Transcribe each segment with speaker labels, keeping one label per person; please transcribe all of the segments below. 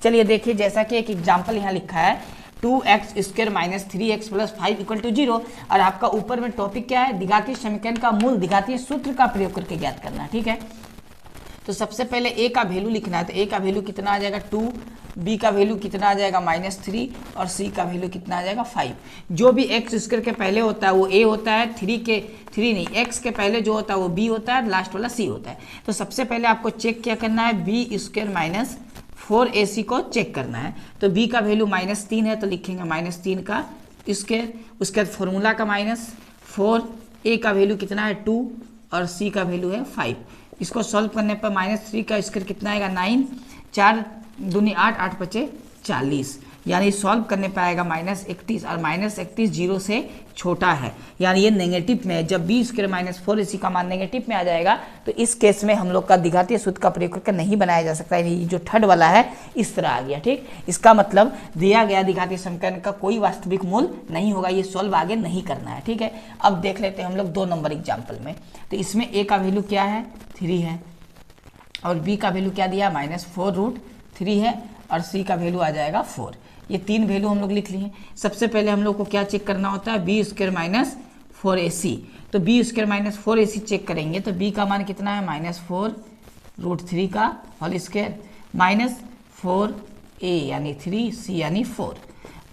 Speaker 1: चलिए देखिए, जैसा कि एक एग्जाम्पल यहाँ लिखा है 2x² minus 3x plus 5 equal to 0, और आपका ऊपर में टॉपिक क्या है, द्विघातीय समीकरण का मूल द्विघातीय सूत्र का प्रयोग करके ज्ञात करना है। ठीक है, तो सबसे पहले a का वैल्यू लिखना है। तो a का वैल्यू कितना आ जाएगा 2, b का वैल्यू कितना आ जाएगा -3 और c का वैल्यू कितना आ जाएगा 5। जो भी x² के पहले होता है वो a होता है, 3 नहीं, x के पहले जो होता है वो b होता है, लास्ट वाला c होता है। तो सबसे पहले आपको चेक क्या करना है, b² माइनस 4ac को चेक करना है। तो b का वैल्यू -3 है तो लिखेंगे -3 का स्क्वायर, उसके बाद फॉर्मूला का -4, a का वैल्यू कितना है 2 और c का वैल्यू है 5। इसको सॉल्व करने पर -3 का स्क्वायर कितना आएगा 9, 4 दूनी 8, 8 पचे 40, यानी सॉल्व करने पर आएगा -31, और -31 0 से छोटा है, यानी ये नेगेटिव में है। जब b² माइनस 4ac का मान नेगेटिव में आ जाएगा तो इस केस में हम लोग का द्विघातीय सूत्र का प्रयोग करके नहीं बनाया जा सकता है। ये जो थर्ड वाला है इस तरह आ गया। ठीक, इसका मतलब दिया गया द्विघातीय समीकरण का कोई वास्तविक मूल नहीं होगा, ये सॉल्व आगे नहीं करना है। ठीक है, अब देख लेते हैं हम लोग 2 नंबर एग्जाम्पल में। तो इसमें a का वैल्यू क्या है 3 है, और b का वैल्यू क्या दिया -4√3 है, और c का वैल्यू आ जाएगा 4। ये 3 वैल्यू हम लोग लिख लिए। सबसे पहले हम लोग को क्या चेक करना होता है, b² माइनस 4ac। तो b² माइनस 4ac चेक करेंगे तो b का मान कितना है -4√3 का होल स्क्वायर माइनस 4a यानी 3c यानी 4,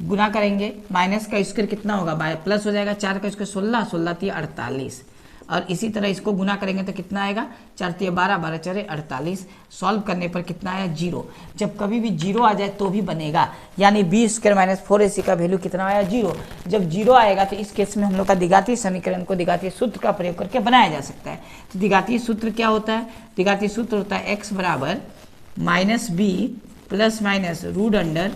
Speaker 1: गुना करेंगे माइनस का स्क्वायर कितना होगा प्लस हो जाएगा, 4 का स्क्वायर 16, 16 × 48, और इसी तरह इसको गुना करेंगे तो कितना आएगा 4 × 12, 12 × 4 48। सॉल्व करने पर कितना आया 0। जब कभी भी 0 आ जाए तो भी बनेगा, यानी b² माइनस 4ac का वैल्यू कितना आया 0। जब 0 आएगा तो इस केस में हम लोग का द्विघातीय समीकरण को द्विघातीय सूत्र का प्रयोग करके बनाया जा सकता है। तो द्विघातीय सूत्र क्या होता है, द्विघातीय सूत्र होता है x बराबर -b plus minus √under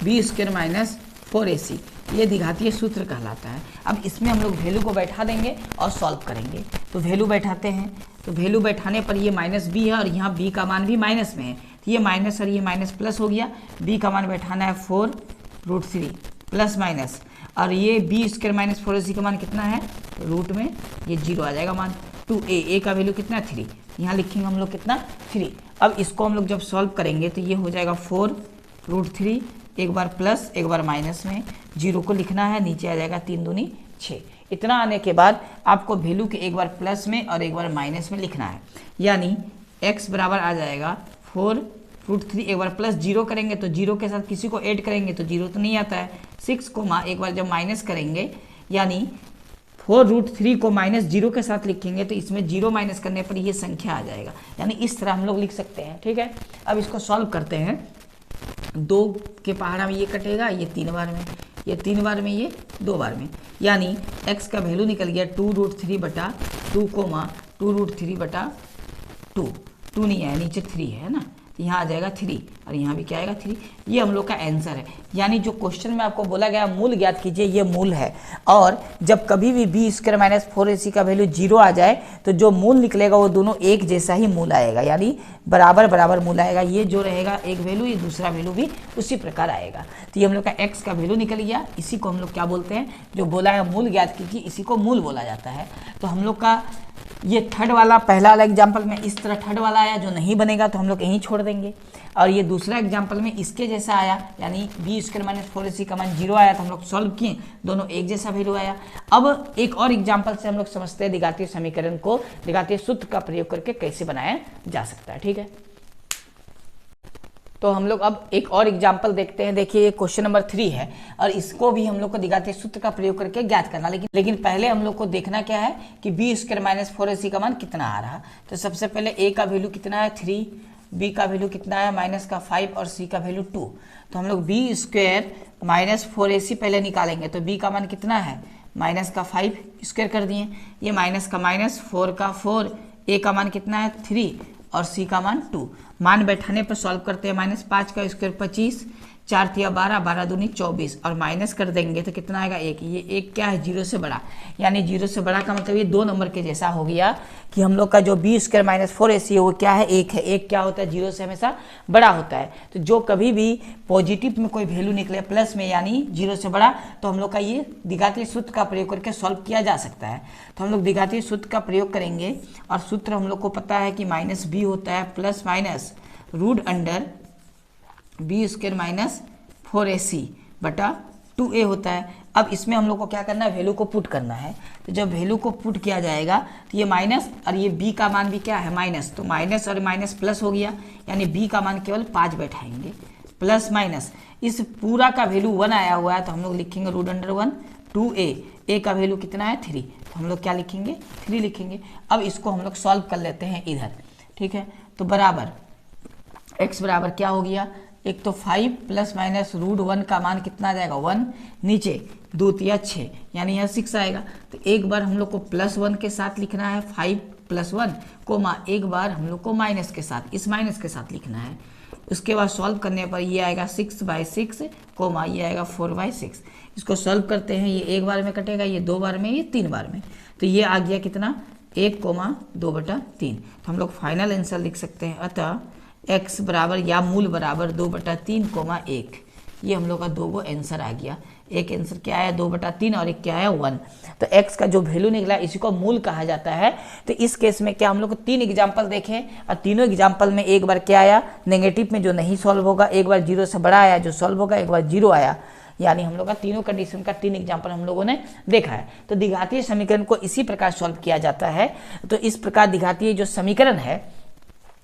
Speaker 1: b² minus 4ac, ये द्विघातीय सूत्र कहलाता है। अब इसमें हम लोग वैल्यू को बैठा देंगे और सॉल्व करेंगे। तो वैल्यू बैठाते हैं, तो वैल्यू बैठाने पर ये -b है और यहाँ b का मान भी माइनस में है, तो ये माइनस और ये माइनस प्लस हो गया। b का मान बैठाना है 4√3 प्लस माइनस, और ये b² माइनस 4ac का मान कितना है रूट में, ये 0 आ जाएगा मान 2a का वैल्यू कितना 3, यहाँ लिखेंगे हम लोग कितना 3। अब इसको हम लोग जब सॉल्व करेंगे तो ये हो जाएगा 4√3, एक बार प्लस एक बार माइनस में, 0 को लिखना है, नीचे आ जाएगा 3 दूनी 6। इतना आने के बाद आपको वैल्यू के एक बार प्लस में और एक बार माइनस में लिखना है, यानी x बराबर आ जाएगा 4√3, एक बार प्लस 0 करेंगे तो 0 के साथ किसी को ऐड करेंगे तो 0 तो नहीं आता है, 6 को एक बार जब माइनस करेंगे यानी 4√3 को -0 के साथ लिखेंगे तो इसमें 0 माइनस करने पर ये संख्या आ जाएगा, यानी इस तरह हम लोग लिख सकते हैं। ठीक है, अब इसको सॉल्व करते हैं। 2 के पहाड़ा में ये कटेगा, ये 3 बार में, ये 3 बार में, ये 2 बार में, यानी x का वैल्यू निकल गया 2√3 बटा 2 2√3 बटा 2, 2 नहीं है नीचे 3 है ना, यहाँ आ जाएगा 3 और यहाँ भी क्या आएगा 3। ये हम लोग का आंसर है, यानी जो क्वेश्चन में आपको बोला गया मूल ज्ञात कीजिए, ये मूल है। और जब कभी भी b² माइनस 4ac का वैल्यू 0 आ जाए तो जो मूल निकलेगा वो दोनों एक जैसा ही मूल आएगा, यानी बराबर बराबर मूल आएगा। ये जो रहेगा एक वैल्यू, ये दूसरा वैल्यू भी उसी प्रकार आएगा। तो ये हम लोग का x का वैल्यू निकल गया, इसी को हम लोग क्या बोलते हैं, जो बोला है मूल ज्ञात कीजिए, इसी को मूल बोला जाता है। तो हम लोग का ये थर्ड वाला पहला वाला एग्जाम्पल में इस तरह थर्ड वाला आया, जो नहीं बनेगा तो हम लोग यहीं छोड़ देंगे। और ये दूसरा एग्जाम्पल में इसके जैसा आया, यानी b² माइनस 4ac का मान 0 आया तो हम लोग सॉल्व किए, दोनों एक जैसा वैल्यू आया। अब एक और एग्जाम्पल से हम लोग समझते हैं द्विघातीय समीकरण को द्विघातीय सूत्र का प्रयोग करके कैसे बनाया जा सकता है। ठीक है, तो हम लोग अब एक और एग्जाम्पल देखते हैं। देखिए ये क्वेश्चन नंबर 3 है और इसको भी हम लोग को द्विघातीय सूत्र का प्रयोग करके ज्ञात करना, लेकिन पहले हम लोग को देखना क्या है कि b² माइनस 4ac का मान कितना आ रहा। तो सबसे पहले a का वैल्यू कितना है 3, b का वैल्यू कितना है माइनस का 5 और c का वैल्यू 2। तो हम लोग b² माइनस 4ac पहले निकालेंगे, तो b का मान कितना है माइनस का 5 स्क्वायर कर दिए, ये माइनस का माइनस 4 का 4, a का मान कितना है 3 और c का मान 2। मान बैठाने पर सॉल्व करते हैं, -5 का स्क्वायर 25, 4 × 12, 12 दूनी 24, और माइनस कर देंगे तो कितना आएगा 1। ये 1 क्या है 0 से बड़ा, यानी 0 से बड़ा का मतलब ये 2 नंबर के जैसा हो गया कि हम लोग का जो b² माइनस 4ac है वो क्या है 1 है। 1 क्या होता है 0 से हमेशा बड़ा होता है। तो जो कभी भी पॉजिटिव में कोई वैल्यू निकले प्लस में यानी 0 से बड़ा, तो हम लोग का ये द्विघातीय सूत्र का प्रयोग करके सॉल्व किया जा सकता है। तो हम लोग द्विघातीय सूत्र का प्रयोग करेंगे और सूत्र हम लोग को पता है कि -b होता है plus minus √under B square minus 4ac बटा 2a होता है। अब इसमें हम लोग को क्या करना है, वैल्यू को पुट करना है। तो जब वैल्यू को पुट किया जाएगा तो ये माइनस और ये b का मान भी क्या है माइनस, तो माइनस और माइनस प्लस हो गया, यानी b का मान केवल 5 बैठाएंगे, प्लस माइनस इस पूरा का वैल्यू 1 आया हुआ है तो हम लोग लिखेंगे रूट अंडर 1 2a, a का वैल्यू कितना है 3, तो हम लोग क्या लिखेंगे 3 लिखेंगे। अब इसको हम लोग सॉल्व कर लेते हैं इधर, ठीक है। तो बराबर x बराबर क्या हो गया, एक तो 5 प्लस माइनस रूट 1 का मान कितना आ जाएगा 1, नीचे 2 तिया 6 यानी यह 6 आएगा। तो एक बार हम लोग को प्लस 1 के साथ लिखना है 5 प्लस 1 कोमा, एक बार हम लोग को माइनस के साथ, इस माइनस के साथ लिखना है। उसके बाद सॉल्व करने पर ये आएगा 6/6 कोमा, ये आएगा 4/6। इसको सॉल्व करते हैं, ये एक बार में कटेगा, ये 2 बार में, ये 3 बार में, तो ये आ गया कितना 1,2/3। तो हम लोग फाइनल आंसर लिख सकते हैं, अतः x बराबर या मूल बराबर 2/3,1। ये हम लोग का 2 गो आंसर आ गया। एक आंसर क्या आया 2/3 और एक क्या आया 1। तो x का जो वैल्यू निकला इसी को मूल कहा जाता है। तो इस केस में क्या हम लोग को 3 एग्जाम्पल देखें और तीनों एग्जाम्पल में एक बार क्या आया नेगेटिव में जो नहीं सॉल्व होगा, एक बार 0 से बड़ा आया जो सॉल्व होगा, एक बार 0 आया, यानी हम लोग का तीनों कंडीशन का 3 एग्जाम्पल हम लोगों ने देखा है। तो द्विघातीय समीकरण को इसी प्रकार सॉल्व किया जाता है। तो इस प्रकार द्विघातीय जो समीकरण है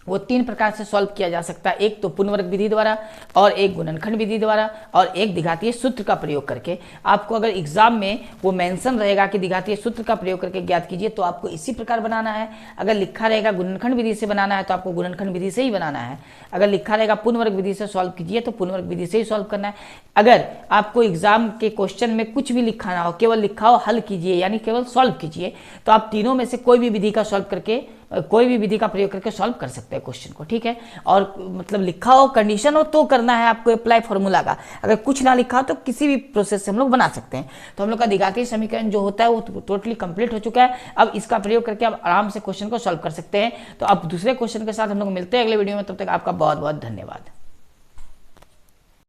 Speaker 1: वो 3 प्रकार से सॉल्व किया जा सकता है, एक तो पुनर्वर्ग विधि द्वारा और एक गुणनखंड विधि द्वारा और एक द्विघातीय सूत्र का प्रयोग करके। आपको अगर एग्जाम में वो मेंशन रहेगा कि द्विघातीय सूत्र का प्रयोग करके ज्ञात कीजिए तो आपको इसी प्रकार बनाना है। अगर लिखा रहेगा गुणनखंड विधि से बनाना है तो आपको गुणनखंड विधि से ही बनाना है। अगर लिखा रहेगा पुनर्वर्ग विधि से सॉल्व कीजिए तो पुनर्वर्ग विधि से ही सॉल्व करना है। अगर आपको एग्जाम के क्वेश्चन में कुछ भी लिखा ना हो, केवल लिखा हो हल कीजिए यानी केवल सॉल्व कीजिए, तो आप तीनों में से कोई भी विधि का सॉल्व करके, कोई भी विधि का प्रयोग करके सॉल्व कर सकते हैं क्वेश्चन को, ठीक है। और मतलब लिखा हो कंडीशन हो तो करना है आपको अप्लाई फॉर्मूला का, अगर कुछ ना लिखा हो तो किसी भी प्रोसेस से हम लोग बना सकते हैं। तो हम लोग का द्विघातीय समीकरण जो होता है वो टोटली कंप्लीट हो चुका है। अब इसका प्रयोग करके आप आराम से क्वेश्चन को सॉल्व कर सकते हैं। तो अब दूसरे क्वेश्चन के साथ हम लोग मिलते हैं अगले वीडियो में, तब तक आपका बहुत बहुत धन्यवाद।